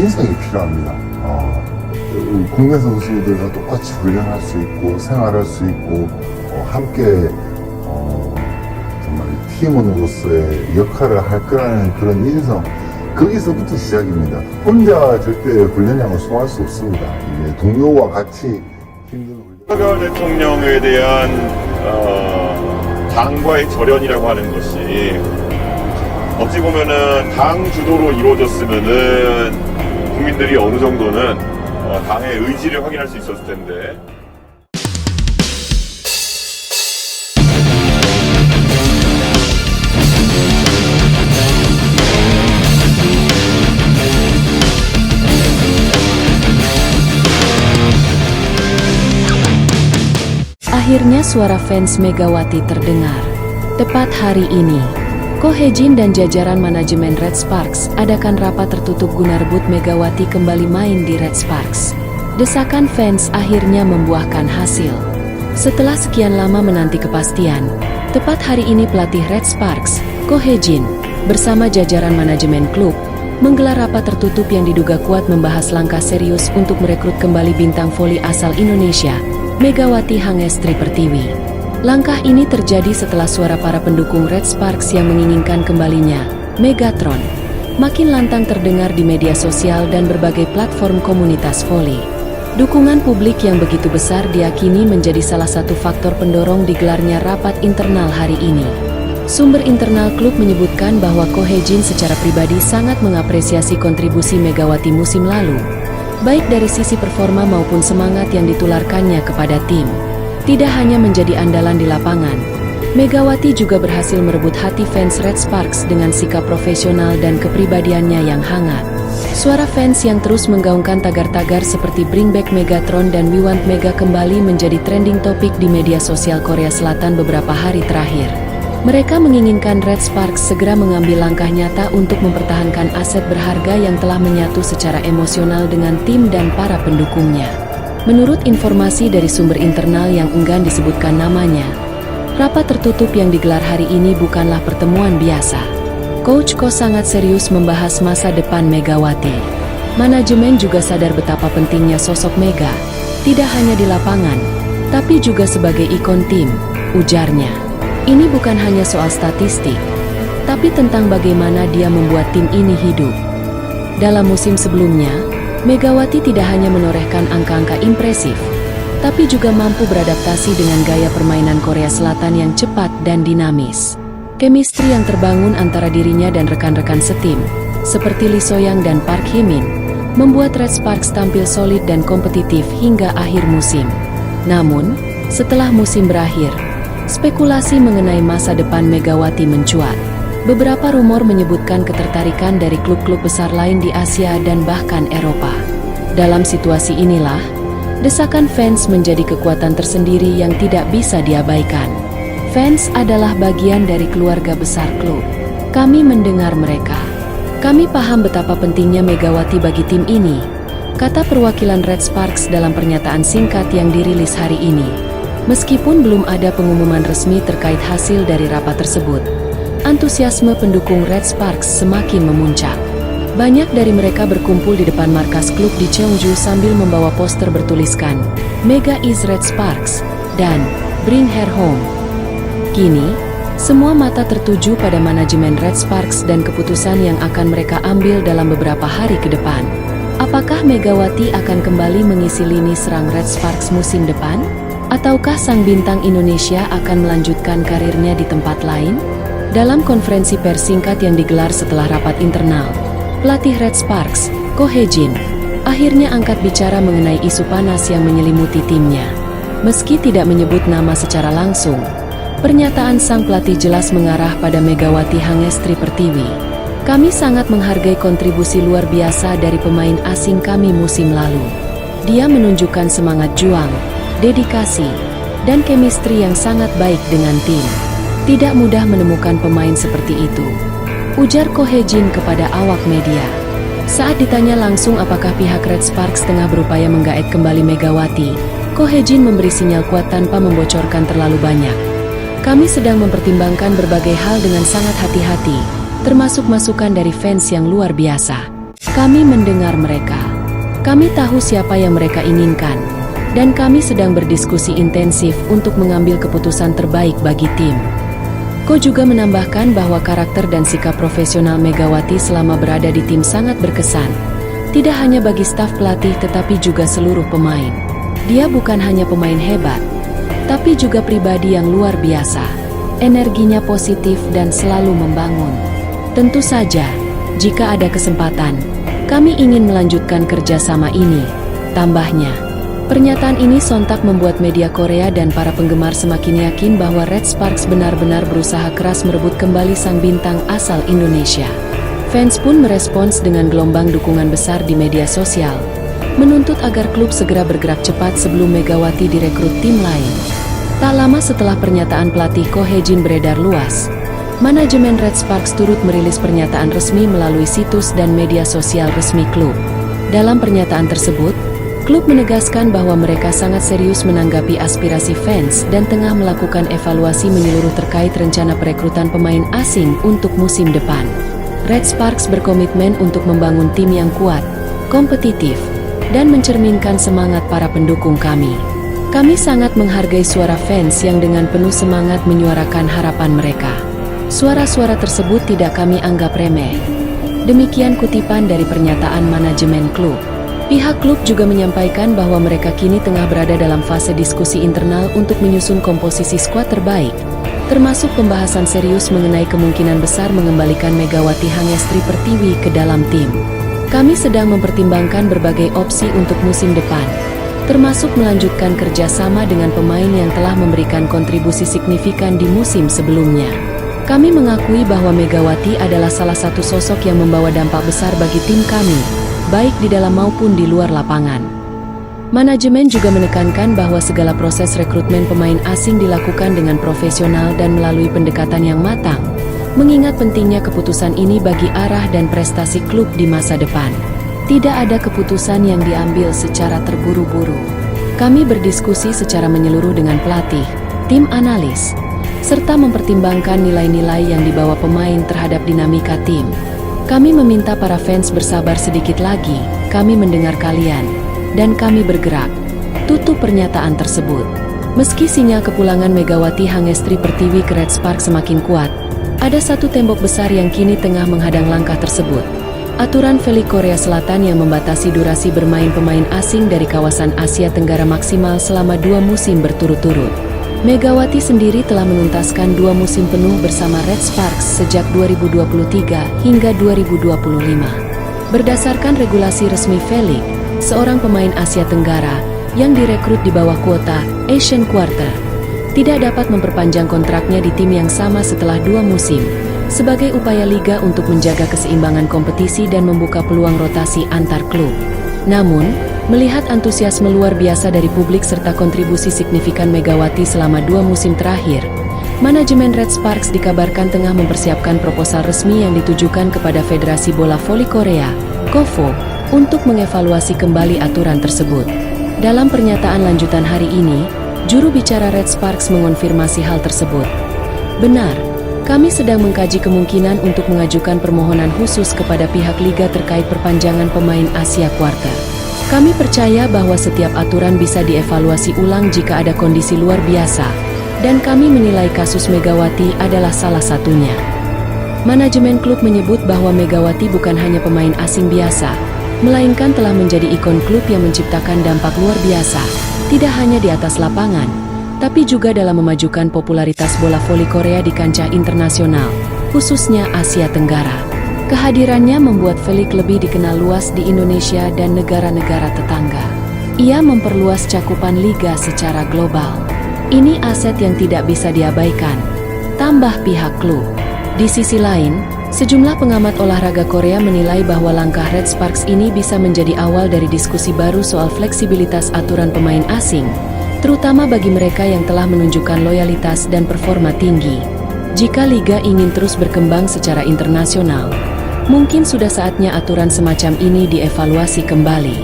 인성이 필요합니다. 국내 선수들과 똑같이 훈련할 수 있고 생활할 수 있고 함께 정말 팀원으로서의 역할을 할 거라는 그런 인성, 거기서부터 시작입니다. 혼자 절대 훈련량을 소화할 수 없습니다. 이게 동료와 같이 힘든 훈련. 윤석열 대통령에 대한 당과의 절연이라고 하는 것이 어찌 보면은 당 주도로 이루어졌으면은 국민들이 어느 정도는 당의 의지를 확인할 수 있었을 텐데. Akhirnya suara fans Megawati terdengar. Tepat hari ini, Ko Hee-jin dan jajaran manajemen Red Sparks adakan rapat tertutup guna rebut Megawati kembali main di Red Sparks. Desakan fans akhirnya membuahkan hasil. Setelah sekian lama menanti kepastian, tepat hari ini pelatih Red Sparks, Ko Hee-jin, bersama jajaran manajemen klub, menggelar rapat tertutup yang diduga kuat membahas langkah serius untuk merekrut kembali bintang voli asal Indonesia, Megawati Hangestri Pertiwi. Langkah ini terjadi setelah suara para pendukung Red Sparks yang menginginkan kembalinya Megatron makin lantang terdengar di media sosial dan berbagai platform komunitas voli. Dukungan publik yang begitu besar diyakini menjadi salah satu faktor pendorong digelarnya rapat internal hari ini. Sumber internal klub menyebutkan bahwa Ko Hee-jin secara pribadi sangat mengapresiasi kontribusi Megawati musim lalu, baik dari sisi performa maupun semangat yang ditularkannya kepada tim. Tidak hanya menjadi andalan di lapangan, Megawati juga berhasil merebut hati fans Red Sparks dengan sikap profesional dan kepribadiannya yang hangat. Suara fans yang terus menggaungkan tagar-tagar seperti Bring Back Megatron dan We Want Mega kembali menjadi trending topik di media sosial Korea Selatan beberapa hari terakhir. Mereka menginginkan Red Sparks segera mengambil langkah nyata untuk mempertahankan aset berharga yang telah menyatu secara emosional dengan tim dan para pendukungnya. Menurut informasi dari sumber internal yang enggan disebutkan namanya, rapat tertutup yang digelar hari ini bukanlah pertemuan biasa. Coach Ko sangat serius membahas masa depan Megawati. Manajemen juga sadar betapa pentingnya sosok Mega, tidak hanya di lapangan, tapi juga sebagai ikon tim, ujarnya. Ini bukan hanya soal statistik, tapi tentang bagaimana dia membuat tim ini hidup. Dalam musim sebelumnya, Megawati tidak hanya menorehkan angka-angka impresif, tapi juga mampu beradaptasi dengan gaya permainan Korea Selatan yang cepat dan dinamis. Chemistry yang terbangun antara dirinya dan rekan-rekan setim, seperti Lee So-young dan Park Hee-min, membuat Red Sparks tampil solid dan kompetitif hingga akhir musim. Namun, setelah musim berakhir, spekulasi mengenai masa depan Megawati mencuat. Beberapa rumor menyebutkan ketertarikan dari klub-klub besar lain di Asia dan bahkan Eropa. Dalam situasi inilah, desakan fans menjadi kekuatan tersendiri yang tidak bisa diabaikan. Fans adalah bagian dari keluarga besar klub. Kami mendengar mereka. Kami paham betapa pentingnya Megawati bagi tim ini, kata perwakilan Red Sparks dalam pernyataan singkat yang dirilis hari ini. Meskipun belum ada pengumuman resmi terkait hasil dari rapat tersebut, antusiasme pendukung Red Sparks semakin memuncak. Banyak dari mereka berkumpul di depan markas klub di Cheongju sambil membawa poster bertuliskan Mega is Red Sparks dan Bring Her Home. Kini, semua mata tertuju pada manajemen Red Sparks dan keputusan yang akan mereka ambil dalam beberapa hari ke depan. Apakah Megawati akan kembali mengisi lini serang Red Sparks musim depan? Ataukah sang bintang Indonesia akan melanjutkan karirnya di tempat lain? Dalam konferensi pers singkat yang digelar setelah rapat internal, pelatih Red Sparks, Ko Hee-jin, akhirnya angkat bicara mengenai isu panas yang menyelimuti timnya. Meski tidak menyebut nama secara langsung, pernyataan sang pelatih jelas mengarah pada Megawati Hangestri Pertiwi. Kami sangat menghargai kontribusi luar biasa dari pemain asing kami musim lalu. Dia menunjukkan semangat juang, dedikasi, dan chemistry yang sangat baik dengan tim. Tidak mudah menemukan pemain seperti itu, ujar Ko Hee-jin kepada awak media. Saat ditanya langsung apakah pihak Red Sparks tengah berupaya menggaet kembali Megawati, Ko Hee-jin memberi sinyal kuat tanpa membocorkan terlalu banyak. Kami sedang mempertimbangkan berbagai hal dengan sangat hati-hati, termasuk masukan dari fans yang luar biasa. Kami mendengar mereka. Kami tahu siapa yang mereka inginkan. Dan kami sedang berdiskusi intensif untuk mengambil keputusan terbaik bagi tim. Ko juga menambahkan bahwa karakter dan sikap profesional Megawati selama berada di tim sangat berkesan. Tidak hanya bagi staf pelatih tetapi juga seluruh pemain. Dia bukan hanya pemain hebat, tapi juga pribadi yang luar biasa. Energinya positif dan selalu membangun. Tentu saja, jika ada kesempatan, kami ingin melanjutkan kerjasama ini, tambahnya. Pernyataan ini sontak membuat media Korea dan para penggemar semakin yakin bahwa Red Sparks benar-benar berusaha keras merebut kembali sang bintang asal Indonesia. Fans pun merespons dengan gelombang dukungan besar di media sosial, menuntut agar klub segera bergerak cepat sebelum Megawati direkrut tim lain. Tak lama setelah pernyataan pelatih Ko Hye-jin beredar luas, manajemen Red Sparks turut merilis pernyataan resmi melalui situs dan media sosial resmi klub. Dalam pernyataan tersebut, klub menegaskan bahwa mereka sangat serius menanggapi aspirasi fans dan tengah melakukan evaluasi menyeluruh terkait rencana perekrutan pemain asing untuk musim depan. Red Sparks berkomitmen untuk membangun tim yang kuat, kompetitif, dan mencerminkan semangat para pendukung kami. Kami sangat menghargai suara fans yang dengan penuh semangat menyuarakan harapan mereka. Suara-suara tersebut tidak kami anggap remeh. Demikian kutipan dari pernyataan manajemen klub. Pihak klub juga menyampaikan bahwa mereka kini tengah berada dalam fase diskusi internal untuk menyusun komposisi skuad terbaik, termasuk pembahasan serius mengenai kemungkinan besar mengembalikan Megawati Hangestri Pertiwi ke dalam tim. Kami sedang mempertimbangkan berbagai opsi untuk musim depan, termasuk melanjutkan kerjasama dengan pemain yang telah memberikan kontribusi signifikan di musim sebelumnya. Kami mengakui bahwa Megawati adalah salah satu sosok yang membawa dampak besar bagi tim kami, baik di dalam maupun di luar lapangan. Manajemen juga menekankan bahwa segala proses rekrutmen pemain asing dilakukan dengan profesional dan melalui pendekatan yang matang, mengingat pentingnya keputusan ini bagi arah dan prestasi klub di masa depan. Tidak ada keputusan yang diambil secara terburu-buru. Kami berdiskusi secara menyeluruh dengan pelatih, tim analis, serta mempertimbangkan nilai-nilai yang dibawa pemain terhadap dinamika tim. Kami meminta para fans bersabar sedikit lagi, kami mendengar kalian, dan kami bergerak. Tutup pernyataan tersebut. Meski sinyal kepulangan Megawati Hangestri Pertiwi ke Red Sparks semakin kuat, ada satu tembok besar yang kini tengah menghadang langkah tersebut. Aturan V-League Korea Selatan yang membatasi durasi bermain pemain asing dari kawasan Asia Tenggara maksimal selama 2 musim berturut-turut. Megawati sendiri telah menuntaskan 2 musim penuh bersama Red Sparks sejak 2023 hingga 2025. Berdasarkan regulasi resmi V-League, seorang pemain Asia Tenggara yang direkrut di bawah kuota Asian Quarter tidak dapat memperpanjang kontraknya di tim yang sama setelah 2 musim, sebagai upaya liga untuk menjaga keseimbangan kompetisi dan membuka peluang rotasi antar klub. Namun, melihat antusiasme luar biasa dari publik serta kontribusi signifikan Megawati selama 2 musim terakhir, manajemen Red Sparks dikabarkan tengah mempersiapkan proposal resmi yang ditujukan kepada Federasi Bola Voli Korea, KOVO, untuk mengevaluasi kembali aturan tersebut. Dalam pernyataan lanjutan hari ini, juru bicara Red Sparks mengonfirmasi hal tersebut. Benar, kami sedang mengkaji kemungkinan untuk mengajukan permohonan khusus kepada pihak liga terkait perpanjangan pemain Asia Quarter. Kami percaya bahwa setiap aturan bisa dievaluasi ulang jika ada kondisi luar biasa, dan kami menilai kasus Megawati adalah salah satunya. Manajemen klub menyebut bahwa Megawati bukan hanya pemain asing biasa, melainkan telah menjadi ikon klub yang menciptakan dampak luar biasa, tidak hanya di atas lapangan, tapi juga dalam memajukan popularitas bola voli Korea di kancah internasional, khususnya Asia Tenggara. Kehadirannya membuat V-League lebih dikenal luas di Indonesia dan negara-negara tetangga. Ia memperluas cakupan liga secara global. Ini aset yang tidak bisa diabaikan, tambah pihak klub. Di sisi lain, sejumlah pengamat olahraga Korea menilai bahwa langkah Red Sparks ini bisa menjadi awal dari diskusi baru soal fleksibilitas aturan pemain asing, terutama bagi mereka yang telah menunjukkan loyalitas dan performa tinggi. Jika liga ingin terus berkembang secara internasional, mungkin sudah saatnya aturan semacam ini dievaluasi kembali.